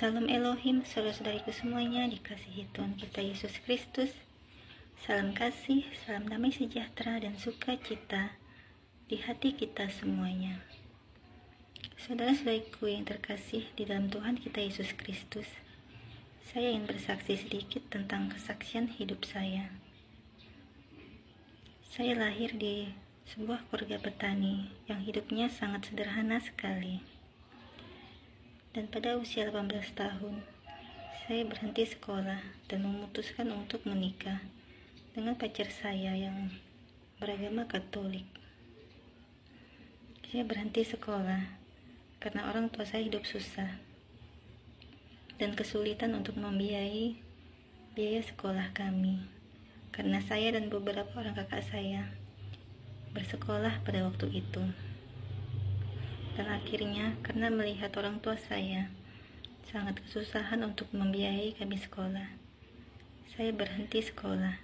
Salam Elohim, saudara-saudariku semuanya, dikasihi Tuhan kita Yesus Kristus. Salam kasih, salam damai sejahtera dan sukacita di hati kita semuanya. Saudara-saudariku yang terkasih di dalam Tuhan kita Yesus Kristus, saya ingin bersaksi sedikit tentang kesaksian hidup saya. Saya lahir di sebuah keluarga petani yang hidupnya sangat sederhana sekali. Dan pada usia 18 tahun, saya berhenti sekolah dan memutuskan untuk menikah dengan pacar saya yang beragama Katolik. Saya berhenti sekolah karena orang tua saya hidup susah dan kesulitan untuk membiayai biaya sekolah kami, karena saya dan beberapa orang kakak saya bersekolah pada waktu itu. Dan akhirnya karena melihat orang tua saya sangat kesusahan untuk membiayai kami sekolah, saya berhenti sekolah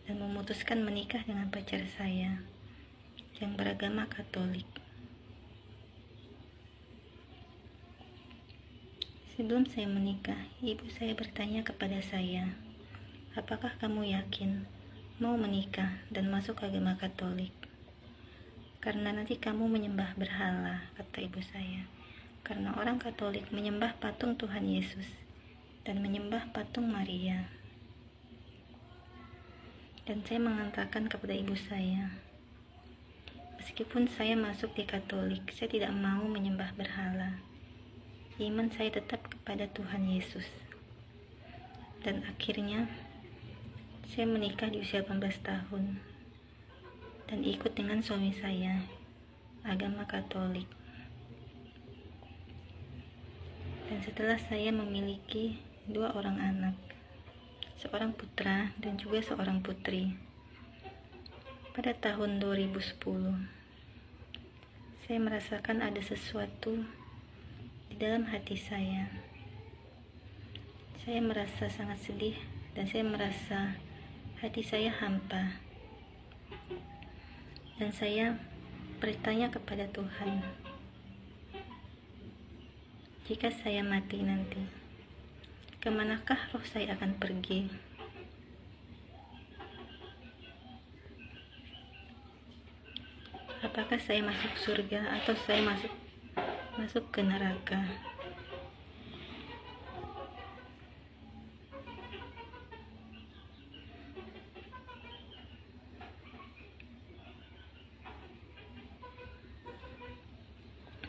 dan memutuskan menikah dengan pacar saya yang beragama Katolik. Sebelum saya menikah, ibu saya bertanya kepada saya, "Apakah kamu yakin mau menikah dan masuk agama Katolik? Karena nanti kamu menyembah berhala," kata ibu saya. Karena orang Katolik menyembah patung Tuhan Yesus dan menyembah patung Maria. Dan saya mengatakan kepada ibu saya, meskipun saya masuk di Katolik, saya tidak mau menyembah berhala. Iman saya tetap kepada Tuhan Yesus. Dan akhirnya saya menikah di usia 18 tahun dan ikut dengan suami saya agama Katolik. Dan setelah saya memiliki 2 orang anak, seorang putra dan juga seorang putri, pada tahun 2010 saya merasakan ada sesuatu di dalam hati saya. Saya merasa sangat sedih dan saya merasa hati saya hampa. Dan saya bertanya kepada Tuhan, jika saya mati nanti, kemanakah roh saya akan pergi? Apakah saya masuk surga atau saya masuk ke neraka?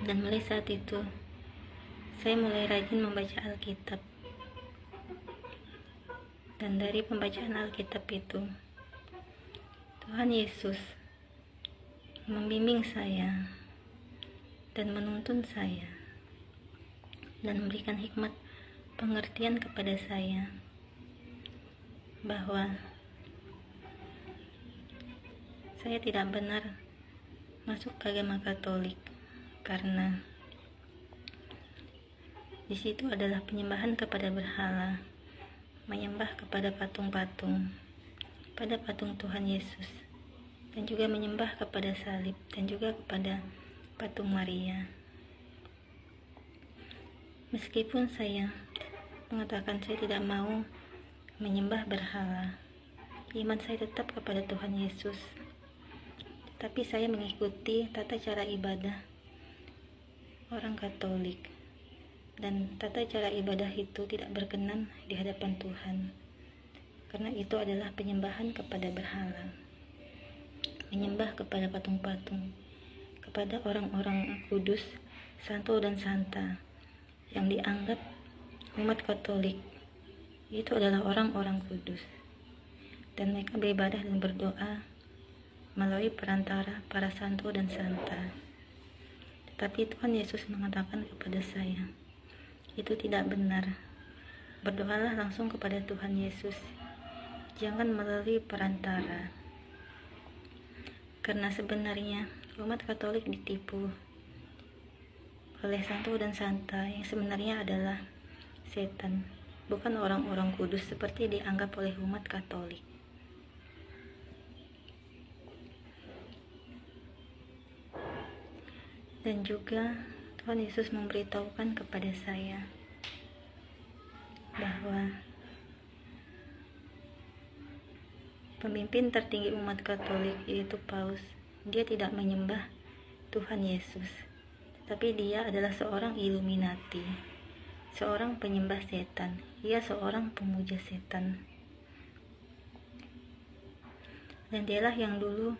Dan mulai saat itu, saya mulai rajin membaca Alkitab. Dan dari pembacaan Alkitab itu, Tuhan Yesus membimbing saya dan menuntun saya dan memberikan hikmat pengertian kepada saya bahwa saya tidak benar masuk ke agama Katolik, karena di situ adalah penyembahan kepada berhala, menyembah kepada patung-patung, pada patung Tuhan Yesus, dan juga menyembah kepada salib dan juga kepada patung Maria. Meskipun saya mengatakan saya tidak mau menyembah berhala, iman saya tetap kepada Tuhan Yesus. Tapi saya mengikuti tata cara ibadah orang Katolik, dan tata cara ibadah itu tidak berkenan di hadapan Tuhan, karena itu adalah penyembahan kepada berhala, menyembah kepada patung-patung, kepada orang-orang kudus, santo dan santa yang dianggap umat Katolik itu adalah orang-orang kudus, dan mereka beribadah dan berdoa melalui perantara para santo dan santa. Tetapi Tuhan Yesus mengatakan kepada saya, itu tidak benar. Berdoalah langsung kepada Tuhan Yesus, jangan melalui perantara. Karena sebenarnya umat Katolik ditipu oleh santo dan santa yang sebenarnya adalah setan, bukan orang-orang kudus seperti dianggap oleh umat Katolik. Dan juga Tuhan Yesus memberitahukan kepada saya bahwa pemimpin tertinggi umat Katolik yaitu Paus, dia tidak menyembah Tuhan Yesus, tapi dia adalah seorang Illuminati, seorang penyembah setan. Ia seorang pemuja setan, dan dialah yang dulu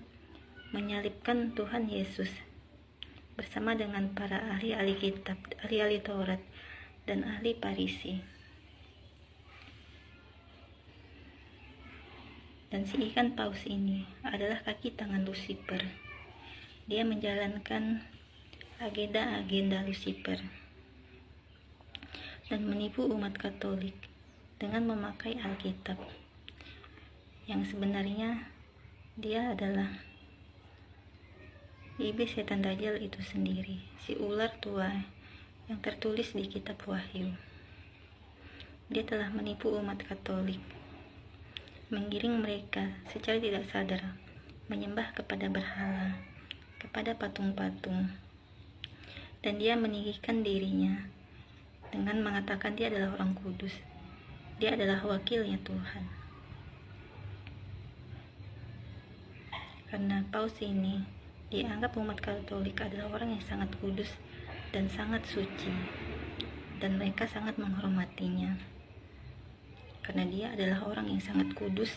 menyalibkan Tuhan Yesus bersama dengan para ahli-ahli kitab, ahli-ahli Taurat, dan ahli Farisi. Dan si ikan paus ini adalah kaki tangan Lucifer. Dia menjalankan agenda-agenda Lucifer dan menipu umat Katolik dengan memakai Alkitab, yang sebenarnya dia adalah iblis setan dajjal itu sendiri, si ular tua yang tertulis di kitab Wahyu. Dia telah menipu umat Katolik, menggiring mereka secara tidak sadar menyembah kepada berhala, kepada patung-patung, dan dia meninggikan dirinya dengan mengatakan dia adalah orang kudus, dia adalah wakilnya Tuhan. Karena Paus ini dianggap umat Katolik adalah orang yang sangat kudus dan sangat suci, dan mereka sangat menghormatinya karena dia adalah orang yang sangat kudus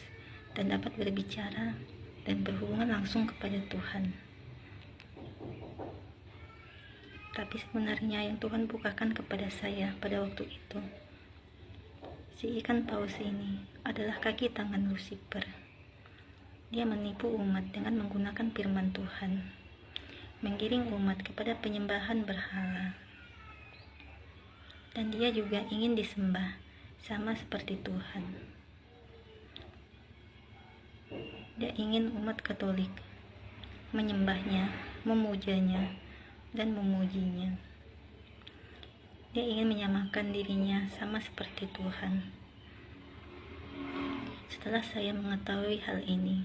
dan dapat berbicara dan berhubungan langsung kepada Tuhan. Tapi sebenarnya yang Tuhan bukakan kepada saya pada waktu itu, si ikan paus ini adalah kaki tangan Lucifer. Dia menipu umat dengan menggunakan firman Tuhan, menggiring umat kepada penyembahan berhala, dan dia juga ingin disembah sama seperti Tuhan. Dia ingin umat Katolik menyembahnya, memujanya, dan memujinya. Dia ingin menyamakan dirinya sama seperti Tuhan. Setelah saya mengetahui hal ini,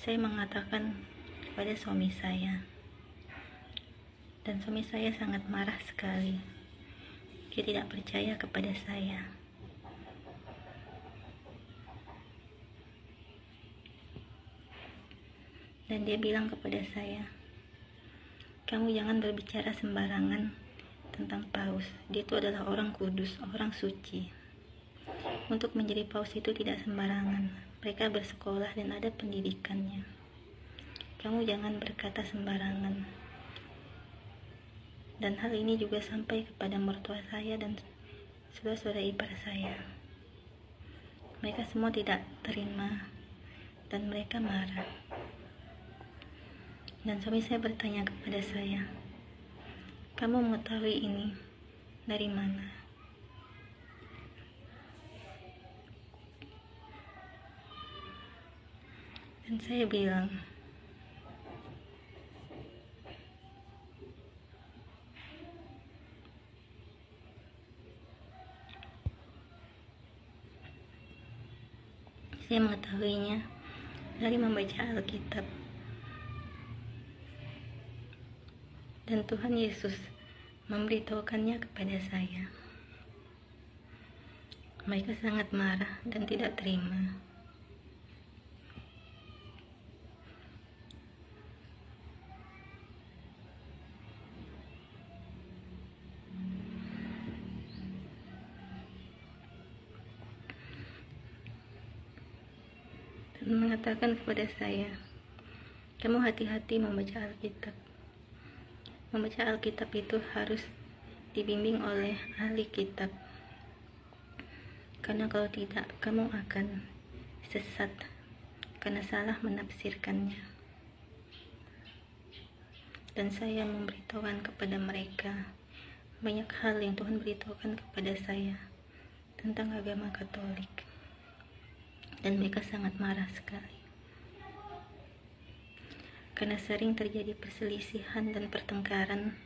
saya mengatakan kepada suami saya, dan suami saya sangat marah sekali. Dia tidak percaya kepada saya. Dan dia bilang kepada saya, kamu jangan berbicara sembarangan tentang paus. Dia itu adalah orang kudus, orang suci. Untuk menjadi paus itu tidak sembarangan. Mereka bersekolah dan ada pendidikannya. Kamu jangan berkata sembarangan. Dan hal ini juga sampai kepada mertua saya dan saudara-saudara ipar saya. Mereka semua tidak terima dan mereka marah. Dan suami saya bertanya kepada saya, kamu mengetahui ini dari mana? Dan saya bilang, saya mengetahuinya dari membaca Alkitab. Dan Tuhan Yesus memberitahukannya kepada saya. Mereka sangat marah dan tidak terima. Dan mengatakan kepada saya, kamu hati-hati membaca Alkitab. Membaca Alkitab itu harus dibimbing oleh ahli kitab. Karena kalau tidak, kamu akan sesat karena salah menafsirkannya. Dan saya memberitahukan kepada mereka banyak hal yang Tuhan beritahukan kepada saya tentang agama Katolik. Dan mereka sangat marah sekali. Karena sering terjadi perselisihan dan pertengkaran,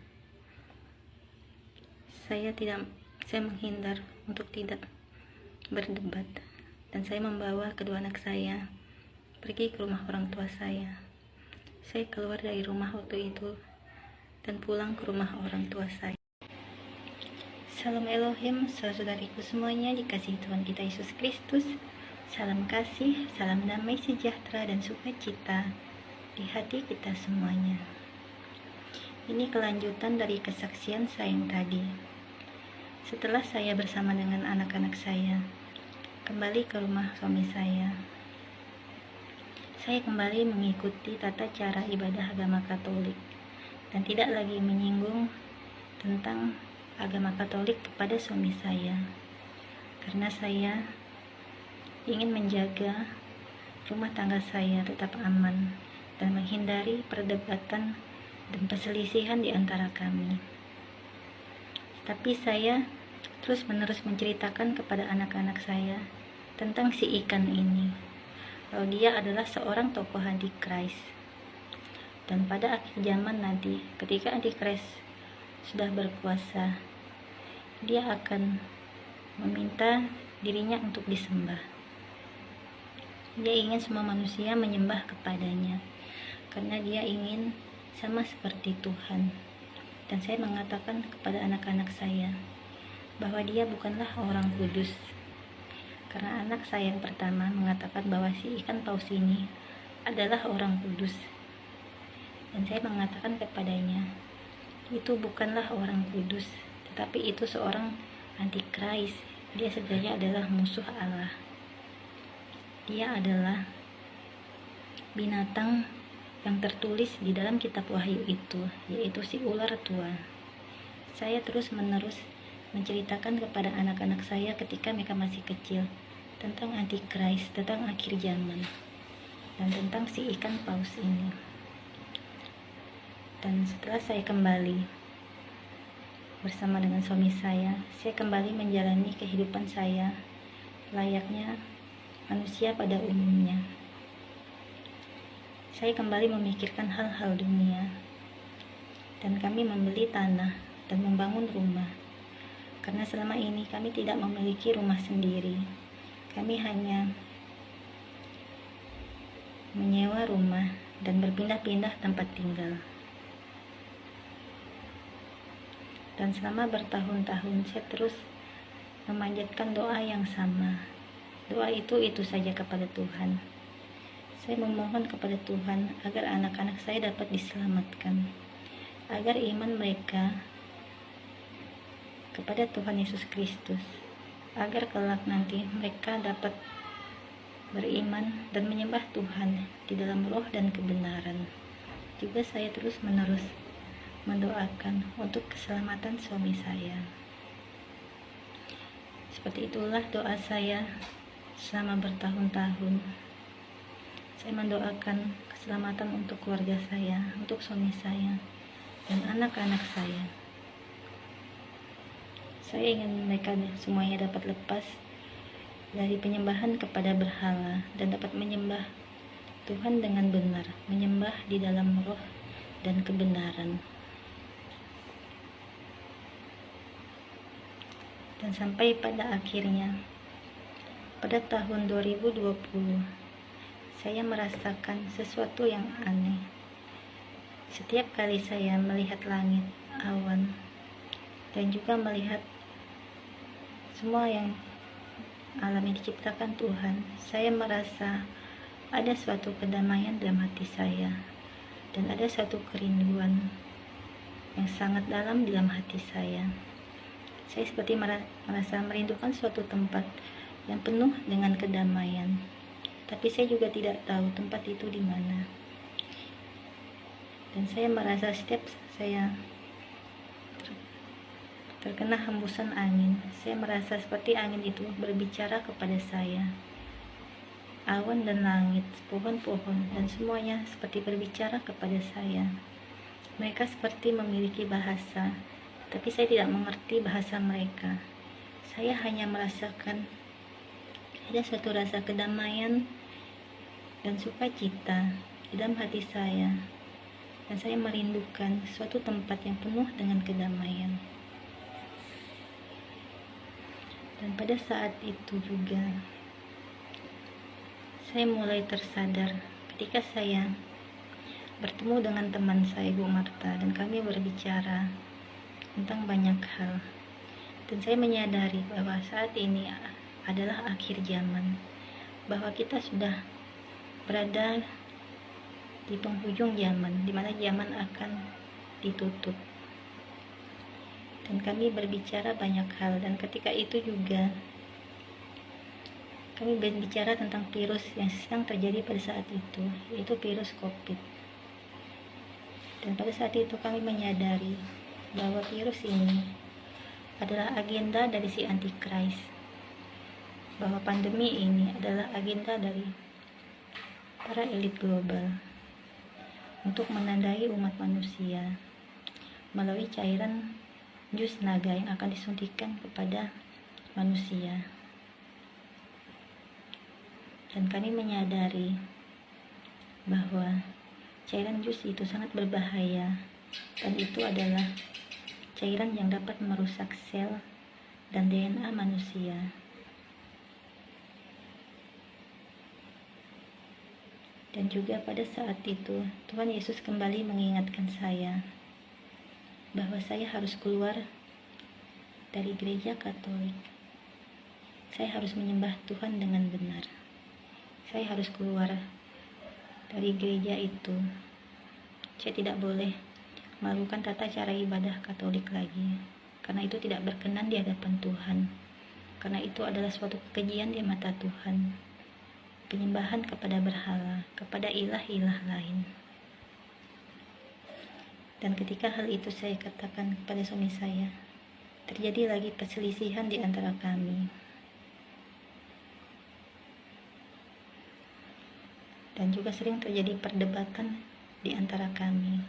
saya menghindar untuk tidak berdebat, dan saya membawa kedua anak saya pergi ke rumah orang tua saya. Saya keluar dari rumah waktu itu dan pulang ke rumah orang tua saya. Salam Elohim, saudariku semuanya dikasihi Tuhan kita Yesus Kristus. Salam kasih, salam damai sejahtera dan sukacita di hati kita semuanya. Ini kelanjutan dari kesaksian saya yang tadi. Setelah saya bersama dengan anak-anak saya kembali ke rumah suami saya kembali mengikuti tata cara ibadah agama Katolik dan tidak lagi menyinggung tentang agama Katolik kepada suami saya, karena saya ingin menjaga rumah tangga saya tetap aman dan menghindari perdebatan dan perselisihan di antara kami. Tapi saya terus-menerus menceritakan kepada anak-anak saya tentang si ikan ini, kalau dia adalah seorang tokoh antikris. Dan pada akhir zaman nanti, ketika antikris sudah berkuasa, dia akan meminta dirinya untuk disembah. Dia ingin semua manusia menyembah kepadanya, karena dia ingin sama seperti Tuhan. Dan saya mengatakan kepada anak-anak saya bahwa dia bukanlah orang kudus, karena anak saya yang pertama mengatakan bahwa si ikan paus ini adalah orang kudus. Dan saya mengatakan kepadanya, itu bukanlah orang kudus, tetapi itu seorang antikris. Dia sebenarnya adalah musuh Allah. Dia adalah binatang yang tertulis di dalam kitab Wahyu itu, yaitu si ular tua. Saya terus-menerus menceritakan kepada anak-anak saya ketika mereka masih kecil tentang antikris, tentang akhir zaman, dan tentang si ikan paus ini. Dan setelah saya kembali bersama dengan suami saya kembali menjalani kehidupan saya layaknya manusia pada umumnya. Saya kembali memikirkan hal-hal dunia, dan kami membeli tanah dan membangun rumah, karena selama ini kami tidak memiliki rumah sendiri. Kami hanya menyewa rumah dan berpindah-pindah tempat tinggal. Dan selama bertahun-tahun saya terus memanjatkan doa yang sama. Doa itu saja kepada Tuhan. Saya memohon kepada Tuhan agar anak-anak saya dapat diselamatkan, agar iman mereka kepada Tuhan Yesus Kristus, agar kelak nanti mereka dapat beriman dan menyembah Tuhan di dalam roh dan kebenaran. Juga saya terus-menerus mendoakan untuk keselamatan suami saya. Seperti itulah doa saya selama bertahun-tahun. Saya mendoakan keselamatan untuk keluarga saya, untuk suami saya, dan anak-anak saya. Saya ingin mereka semuanya dapat lepas dari penyembahan kepada berhala dan dapat menyembah Tuhan dengan benar, menyembah di dalam roh dan kebenaran. Dan sampai pada akhirnya, pada tahun 2020, saya merasakan sesuatu yang aneh. Setiap kali saya melihat langit, awan, dan juga melihat semua yang alam yang diciptakan Tuhan, saya merasa ada suatu kedamaian dalam hati saya, dan ada satu kerinduan yang sangat dalam hati saya. Saya seperti merasa merindukan suatu tempat yang penuh dengan kedamaian, tapi saya juga tidak tahu tempat itu di mana. Dan saya merasa setiap saya terkena hembusan angin, saya merasa seperti angin itu berbicara kepada saya. Awan dan langit, pohon-pohon, dan semuanya seperti berbicara kepada saya. Mereka seperti memiliki bahasa, tapi saya tidak mengerti bahasa mereka. Saya hanya merasakan ada suatu rasa kedamaian dan sukacita di dalam hati saya, dan saya merindukan suatu tempat yang penuh dengan kedamaian. Dan pada saat itu juga saya mulai tersadar ketika saya bertemu dengan teman saya, Bu Marta, dan kami berbicara tentang banyak hal. Dan saya menyadari bahwa saat ini adalah akhir zaman, bahwa kita sudah berada di penghujung zaman, di mana zaman akan ditutup. Dan kami berbicara banyak hal, dan ketika itu juga kami berbicara tentang virus yang sedang terjadi pada saat itu, yaitu virus COVID. Dan pada saat itu kami menyadari bahwa virus ini adalah agenda dari si Antikris, bahwa pandemi ini adalah agenda dari para elit global untuk menandai umat manusia melalui cairan jus naga yang akan disuntikan kepada manusia. Dan kami menyadari bahwa cairan jus itu sangat berbahaya, dan itu adalah cairan yang dapat merusak sel dan DNA manusia. Dan juga pada saat itu Tuhan Yesus kembali mengingatkan saya bahwa saya harus keluar dari gereja Katolik. Saya harus menyembah Tuhan dengan benar. Saya harus keluar dari gereja itu. Saya tidak boleh melakukan tata cara ibadah Katolik lagi, karena itu tidak berkenan di hadapan Tuhan, karena itu adalah suatu kekejian di mata Tuhan, penyembahan kepada berhala, kepada ilah-ilah lain. Dan ketika hal itu saya katakan kepada suami saya, terjadi lagi perselisihan di antara kami. Dan juga sering terjadi perdebatan di antara kami.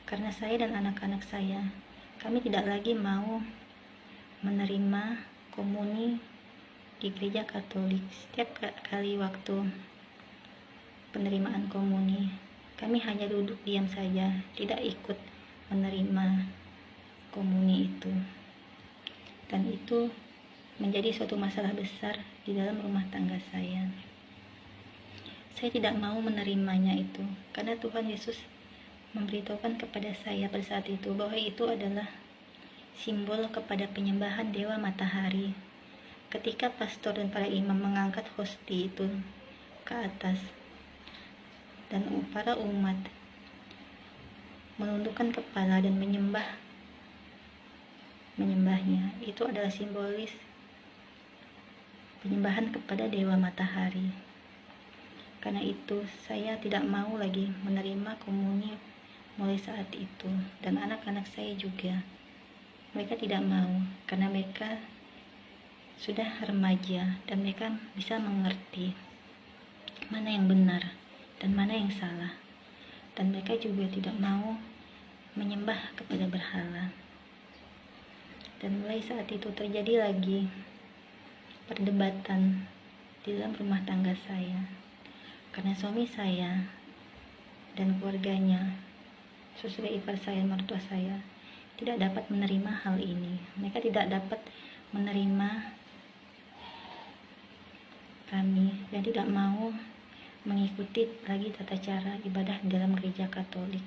Karena saya dan anak-anak saya, kami tidak lagi mau menerima komuni di gereja Katolik. Setiap kali waktu penerimaan komuni, kami hanya duduk diam saja, tidak ikut menerima komuni itu. Dan itu menjadi suatu masalah besar di dalam rumah tangga saya. Saya tidak mau menerimanya itu, karena Tuhan Yesus memberitahukan kepada saya pada saat itu bahwa itu adalah simbol kepada penyembahan dewa matahari. Ketika pastor dan para imam mengangkat hosti itu ke atas, dan para umat menundukkan kepala dan menyembahnya, itu adalah simbolis penyembahan kepada dewa matahari. Karena itu saya tidak mau lagi menerima komuni mulai saat itu, dan anak-anak saya juga, mereka tidak mau, karena mereka sudah remaja dan mereka bisa mengerti mana yang benar dan mana yang salah, dan mereka juga tidak mau menyembah kepada berhala. Dan mulai saat itu terjadi lagi perdebatan di dalam rumah tangga saya, karena suami saya dan keluarganya, saudara ipar saya, mertua saya, tidak dapat menerima hal ini. Mereka tidak dapat menerima kami dan tidak mau mengikuti lagi tata cara ibadah dalam gereja Katolik.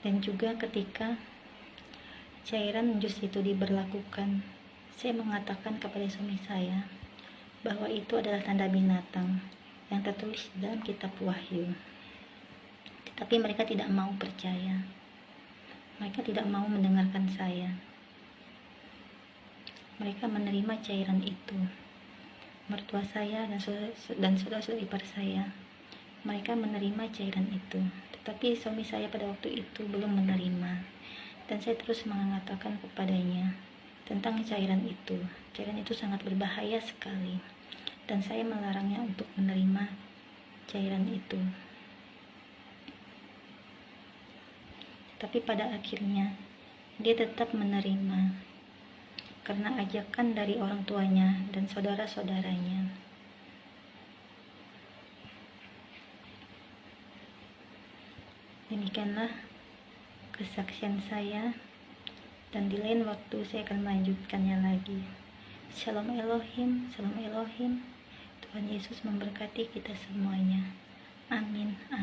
Dan juga ketika cairan jus itu diberlakukan, saya mengatakan kepada suami saya bahwa itu adalah tanda binatang yang tertulis dalam kitab Wahyu. Tetapi mereka tidak mau percaya. Mereka tidak mau mendengarkan saya. Mereka menerima cairan itu. Mertua saya dan saudara-saudara ipar saya, mereka menerima cairan itu. Tetapi suami saya pada waktu itu belum menerima. Dan saya terus mengatakan kepadanya tentang cairan itu. Cairan itu sangat berbahaya sekali, dan saya melarangnya untuk menerima cairan itu. Tapi pada akhirnya dia tetap menerima karena ajakan dari orang tuanya dan saudara-saudaranya. Demikianlah kesaksian saya, dan di lain waktu saya akan melanjutkannya lagi. Shalom Elohim, Shalom Elohim. Tuhan Yesus memberkati kita semuanya. Amin. Amin.